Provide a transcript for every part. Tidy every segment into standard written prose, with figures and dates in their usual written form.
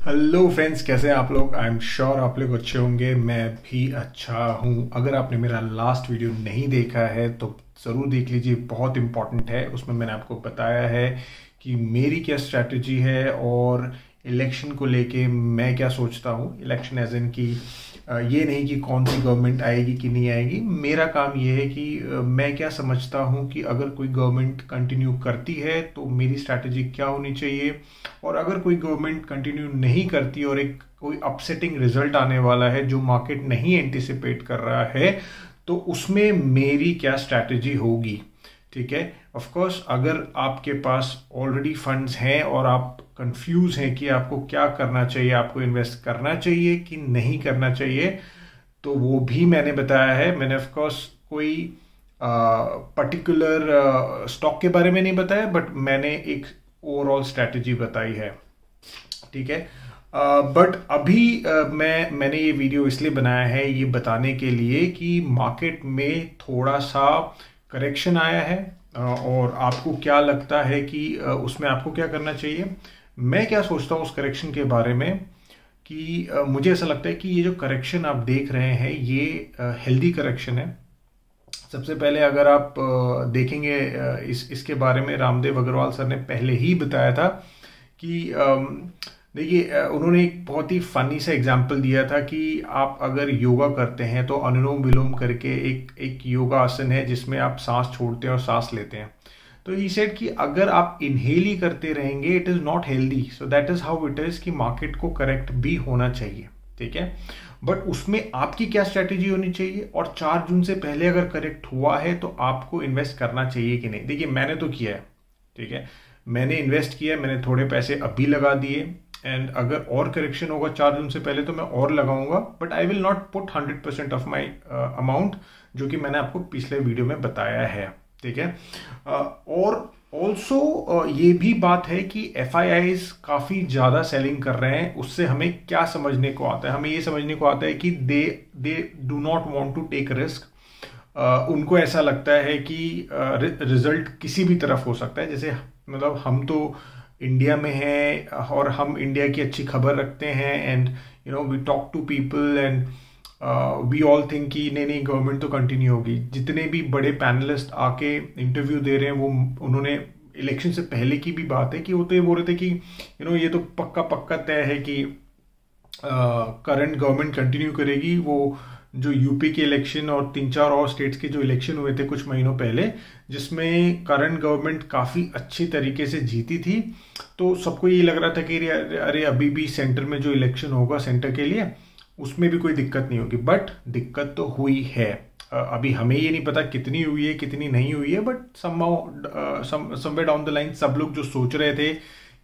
Hello friends, कैसे हैं आप लोग। आई एम श्योर आप लोग अच्छे होंगे, मैं भी अच्छा हूं। अगर आपने मेरा लास्ट वीडियो नहीं देखा है तो ज़रूर देख लीजिए, बहुत इंपॉर्टेंट है। उसमें मैंने आपको बताया है कि मेरी क्या स्ट्रैटेजी है और इलेक्शन को लेके मैं क्या सोचता हूं। इलेक्शन एज इन की ये नहीं कि कौन सी गवर्नमेंट आएगी कि नहीं आएगी। मेरा काम ये है कि मैं क्या समझता हूं कि अगर कोई गवर्नमेंट कंटिन्यू करती है तो मेरी स्ट्रैटेजी क्या होनी चाहिए, और अगर कोई गवर्नमेंट कंटिन्यू नहीं करती और एक कोई अपसेटिंग रिजल्ट आने वाला है जो मार्केट नहीं एंटिसिपेट कर रहा है, तो उसमें मेरी क्या स्ट्रैटेजी होगी। ठीक है। ऑफ कोर्स अगर आपके पास ऑलरेडी फंड्स हैं और आप कंफ्यूज हैं कि आपको क्या करना चाहिए, आपको इन्वेस्ट करना चाहिए कि नहीं करना चाहिए, तो वो भी मैंने बताया है। मैंने ऑफ कोर्स कोई पर्टिकुलर स्टॉक के बारे में नहीं बताया, बट मैंने एक ओवरऑल स्ट्रैटेजी बताई है। ठीक है। बट अभी मैंने ये वीडियो इसलिए बनाया है, ये बताने के लिए कि मार्केट में थोड़ा सा करेक्शन आया है, और आपको क्या लगता है कि उसमें आपको क्या करना चाहिए। मैं क्या सोचता हूँ उस करेक्शन के बारे में कि मुझे ऐसा लगता है कि ये जो करेक्शन आप देख रहे हैं ये हेल्दी करेक्शन है। सबसे पहले अगर आप देखेंगे इसके बारे में रामदेव अग्रवाल सर ने पहले ही बताया था कि देखिए, उन्होंने एक बहुत ही फनी सा एग्जाम्पल दिया था कि आप अगर योगा करते हैं तो अनुलोम विलोम करके एक योगा आसन है जिसमें आप सांस छोड़ते हैं और सांस लेते हैं। तो ही सेड कि अगर आप इनहेल ही करते रहेंगे it is not healthy. So that is how it is कि मार्केट को करेक्ट भी होना चाहिए। ठीक है। बट उसमें आपकी क्या स्ट्रैटेजी होनी चाहिए, और 4 जून से पहले अगर करेक्ट हुआ है तो आपको इन्वेस्ट करना चाहिए कि नहीं। देखिए, मैंने तो किया है। ठीक है। मैंने इन्वेस्ट किया, मैंने थोड़े पैसे अभी लगा दिए, एंड अगर और करेक्शन होगा 4 जून से पहले तो मैं और लगाऊंगा, but I will not put 100% of my amount, जो कि मैंने आपको पिछले वीडियो में बताया है। ठीक है। और ऑल्सो ये भी बात है कि FIIs काफ़ी ज़्यादा सेलिंग कर रहे हैं। उससे हमें क्या समझने को आता है, हमें ये समझने को आता है कि they do not want to take risk. उनको ऐसा लगता है कि रिजल्ट किसी भी तरफ हो सकता है। जैसे मतलब हम तो इंडिया में हैं और हम इंडिया की अच्छी खबर रखते हैं, and we talk to people and we all think कि नहीं गवर्नमेंट तो कंटिन्यू होगी। जितने भी बड़े पैनलिस्ट आके इंटरव्यू दे रहे हैं वो उन्होंने इलेक्शन से पहले की भी बात है कि वो तो ये बोल रहे थे कि ये तो पक्का तय है कि करंट गवर्नमेंट कंटिन्यू करेगी। वो जो यूपी के इलेक्शन और 3-4 और स्टेट्स के जो इलेक्शन हुए थे कुछ महीनों पहले, जिसमें करंट गवर्नमेंट काफ़ी अच्छी तरीके से जीती थी, तो सबको ये लग रहा था कि अरे अभी भी सेंटर में जो इलेक्शन होगा सेंटर के लिए उसमें भी कोई दिक्कत नहीं होगी। बट दिक्कत तो हुई है। अभी हमें ये नहीं पता कितनी हुई है कितनी नहीं हुई है, but somewhere down the line सब लोग जो सोच रहे थे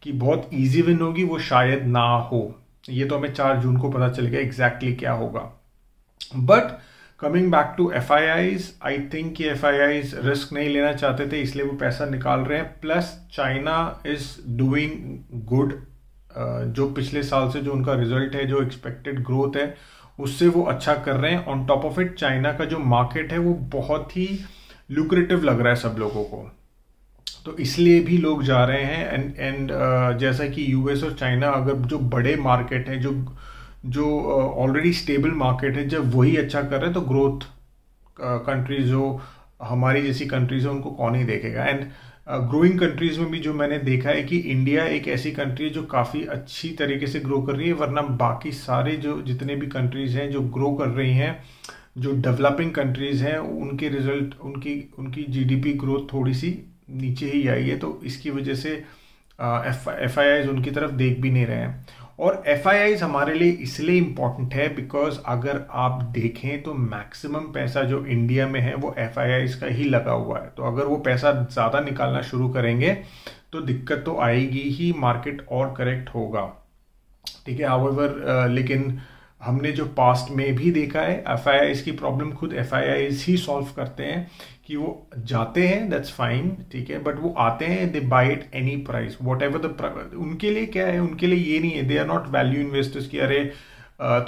कि बहुत ईजी विन होगी वो शायद ना हो। ये तो हमें 4 जून को पता चल गया एग्जैक्टली क्या होगा। But coming back to FIIs, I think कि FIIs रिस्क नहीं लेना चाहते थे, इसलिए वो पैसा निकाल रहे हैं। Plus China is doing good. जो पिछले साल से जो उनका रिजल्ट है, जो एक्सपेक्टेड ग्रोथ है, उससे वो अच्छा कर रहे हैं। On top of it China का जो मार्केट है वो बहुत ही लुक्रेटिव लग रहा है सब लोगों को, तो इसलिए भी लोग जा रहे हैं। एंड जैसा कि US और चाइना अगर जो बड़े मार्केट है, जो ऑलरेडी स्टेबल मार्केट है, जब वही अच्छा कर रहे हैं तो ग्रोथ कंट्रीज जो हमारी जैसी कंट्रीज है उनको कौन ही देखेगा। एंड ग्रोइंग कंट्रीज में भी जो मैंने देखा है कि इंडिया एक ऐसी कंट्री है जो काफ़ी अच्छी तरीके से ग्रो कर रही है, वरना बाकी सारे जो जितने भी कंट्रीज हैं जो ग्रो कर रही हैं, जो डेवलपिंग कंट्रीज हैं, उनके रिजल्ट उनकी GDP ग्रोथ थोड़ी सी नीचे ही आई है। तो इसकी वजह से FIIs उनकी तरफ देख भी नहीं रहे हैं। और FIIs हमारे लिए इसलिए इम्पॉर्टेंट है बिकॉज अगर आप देखें तो मैक्सिमम पैसा जो इंडिया में है वो FIIs का ही लगा हुआ है। तो अगर वो पैसा ज़्यादा निकालना शुरू करेंगे तो दिक्कत तो आएगी ही, मार्केट और करेक्ट होगा। ठीक है। हाउएवर लेकिन हमने जो पास्ट में भी देखा है FIIs की प्रॉब्लम खुद FIIs ही सॉल्व करते हैं कि वो जाते हैं, दैट्स फाइन। ठीक है। बट वो आते हैं, they buy it any price whatever the. उनके लिए क्या है, उनके लिए ये नहीं है, they are not value investors की अरे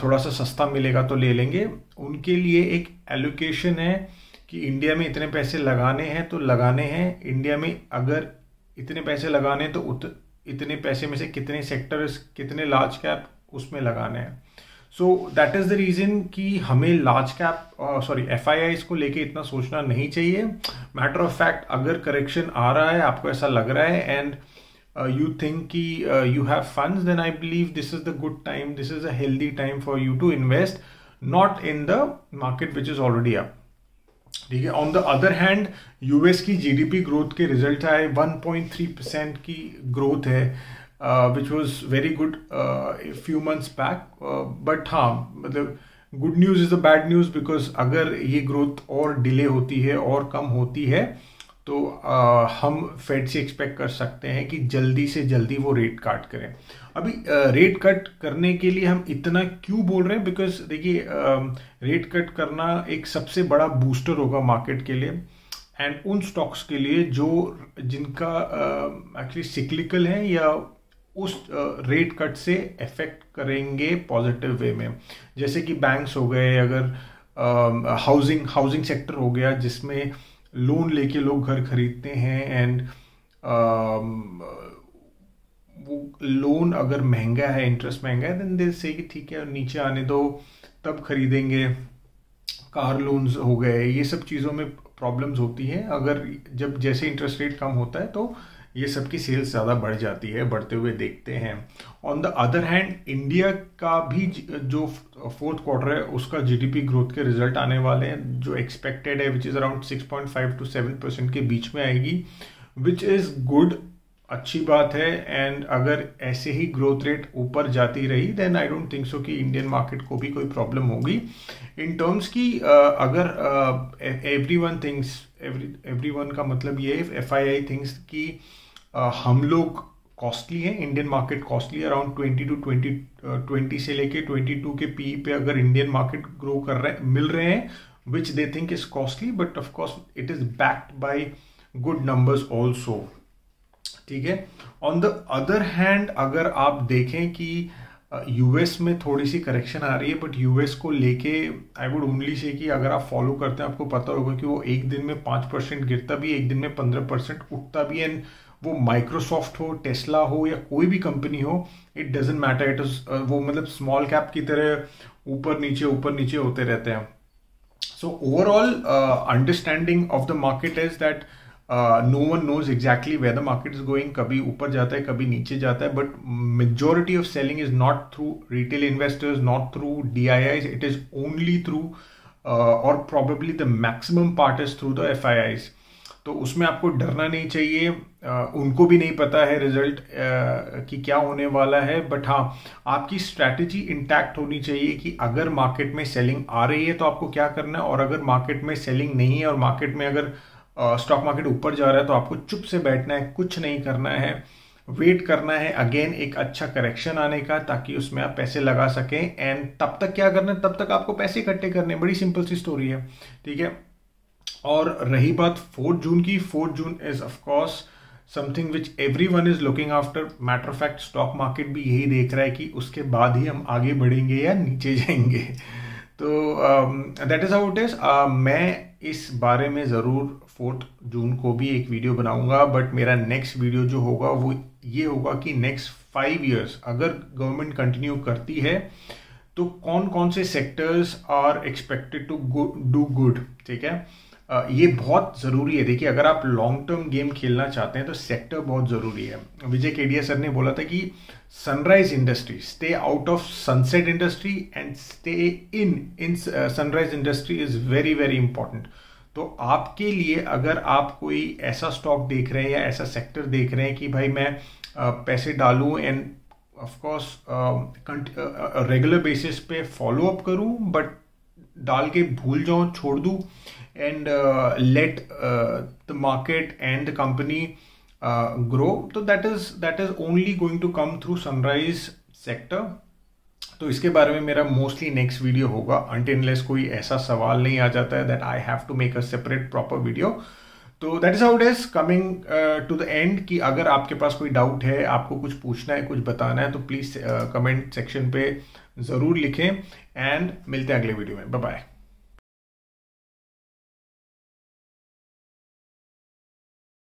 थोड़ा सा सस्ता मिलेगा तो ले लेंगे। उनके लिए एक एलोकेशन है कि इंडिया में इतने पैसे लगाने हैं तो लगाने हैं, इंडिया में अगर इतने पैसे लगाने तो इतने पैसे में से कितने सेक्टर्स, कितने लार्ज कैप उसमें लगाने हैं। So that is the reason कि हमें लार्ज कैप FIIs को लेके इतना सोचना नहीं चाहिए। मैटर ऑफ फैक्ट अगर करेक्शन आ रहा है, आपको ऐसा लग रहा है एंड you think कि you have funds, then I believe this is the good time, this is a healthy time for you to invest, not in the market which is already up। ठीक है। On the other hand US की GDP growth के result आए, 1.3% की growth है, which was very good few months back. But हाँ, मतलब good news is the bad news, because अगर ये ग्रोथ और डिले होती है और कम होती है तो हम फेड से एक्सपेक्ट कर सकते हैं कि जल्दी से जल्दी वो रेट कट करें। अभी रेट कट करने के लिए हम इतना क्यों बोल रहे हैं, बिकॉज देखिए रेट कट करना एक सबसे बड़ा बूस्टर होगा मार्केट के लिए एंड उन स्टॉक्स के लिए जो जिनका एक्चुअली सिक्लिकल है या उस रेट कट से इफेक्ट करेंगे पॉजिटिव वे में, जैसे कि बैंक्स हो गए, अगर हाउसिंग सेक्टर हो गया जिसमें लोन लेके लोग घर खरीदते हैं एंड वो लोन अगर महंगा है, इंटरेस्ट महंगा है, देन दे से कि ठीक है नीचे आने दो तब खरीदेंगे। कार लोन्स हो गए, ये सब चीज़ों में प्रॉब्लम्स होती हैं। अगर जब जैसे इंटरेस्ट रेट कम होता है तो ये सब की सेल्स ज़्यादा बढ़ जाती है, बढ़ते हुए देखते हैं। On the other hand India का भी जो फोर्थ क्वार्टर है उसका जीडीपी ग्रोथ के रिजल्ट आने वाले हैं, जो एक्सपेक्टेड है विच इज़ अराउंड 6.5 to 7% के बीच में आएगी, विच इज़ गुड, अच्छी बात है। एंड अगर ऐसे ही ग्रोथ रेट ऊपर जाती रही then I don't think so कि इंडियन मार्केट को भी कोई प्रॉब्लम होगी इन टर्म्स की अगर एवरीवन का मतलब ये है FII थिंक्स कि हम लोग कॉस्टली हैं, इंडियन मार्केट कॉस्टली, अराउंड 20 से लेके 22 के पी पे अगर इंडियन मार्केट ग्रो कर रहे मिल रहे हैं which they think is costly, but of course it is backed by good numbers also. ठीक है। ऑन द अदर हैंड अगर आप देखें कि यूएस में थोड़ी सी करेक्शन आ रही है, बट यूएस को लेके आई वुड ओनली से कि अगर आप फॉलो करते हैं आपको पता होगा कि वो एक दिन में 5% गिरता भी है, एक दिन में 15% उठता भी है। एंड वो माइक्रोसॉफ्ट हो, टेस्ला हो या कोई भी कंपनी हो, it doesn't matter, it is वो मतलब स्मॉल कैप की तरह ऊपर नीचे होते रहते हैं। So overall understanding of the market is that no one knows exactly where the market is going, कभी ऊपर जाता है कभी नीचे जाता है, but majority of selling is not through retail investors, not through DIIs, it is only through or probably the maximum part is through the FIIs। तो उसमें आपको डरना नहीं चाहिए, उनको भी नहीं पता है रिजल्ट कि क्या होने वाला है, बट हाँ आपकी स्ट्रैटेजी इंटैक्ट होनी चाहिए कि अगर मार्केट में सेलिंग आ रही है तो आपको क्या करना है, और अगर मार्केट में सेलिंग नहीं है और मार्केट में अगर स्टॉक मार्केट ऊपर जा रहा है तो आपको चुप से बैठना है, कुछ नहीं करना है, वेट करना है अगेन एक अच्छा करेक्शन आने का, ताकि उसमें आप पैसे लगा सकें। एंड तब तक क्या करना है, तब तक आपको पैसे इकट्ठे करने, बड़ी सिंपल सी स्टोरी है। ठीक है। और रही बात 4 जून की, 4 June is of course something which everyone is looking after. Matter of fact stock market भी यही देख रहा है कि उसके बाद ही हम आगे बढ़ेंगे या नीचे जाएंगे। तो that is how it is. मैं इस बारे में ज़रूर 4 जून को भी एक वीडियो बनाऊंगा, बट मेरा नेक्स्ट वीडियो जो होगा वो ये होगा कि नेक्स्ट 5 years अगर गवर्नमेंट कंटिन्यू करती है तो कौन कौन से sectors are expected to do good. ठीक है। ये बहुत ज़रूरी है। देखिए अगर आप लॉन्ग टर्म गेम खेलना चाहते हैं तो सेक्टर बहुत ज़रूरी है। विजय केडिया सर ने बोला था कि sunrise industry, stay out of sunset industry and stay in sunrise industry is very very important. तो आपके लिए अगर आप कोई ऐसा स्टॉक देख रहे हैं या ऐसा सेक्टर देख रहे हैं कि भाई मैं पैसे डालूं end of course regular basis पे फॉलो अप करूं, बट डाल के भूल जाऊं, छोड़ दूं and let the market and the company grow, so that is only going to come through sunrise sector। तो इसके बारे में मेरा मोस्टली नेक्स्ट वीडियो होगा, until unless कोई ऐसा सवाल नहीं आ जाता है that I have to make a separate proper video। तो that is how it is coming to the end कि अगर आपके पास कोई डाउट है, आपको कुछ पूछना है, कुछ बताना है, तो प्लीज़ कमेंट सेक्शन पे ज़रूर लिखें एंड मिलते हैं अगले वीडियो में। Bye bye.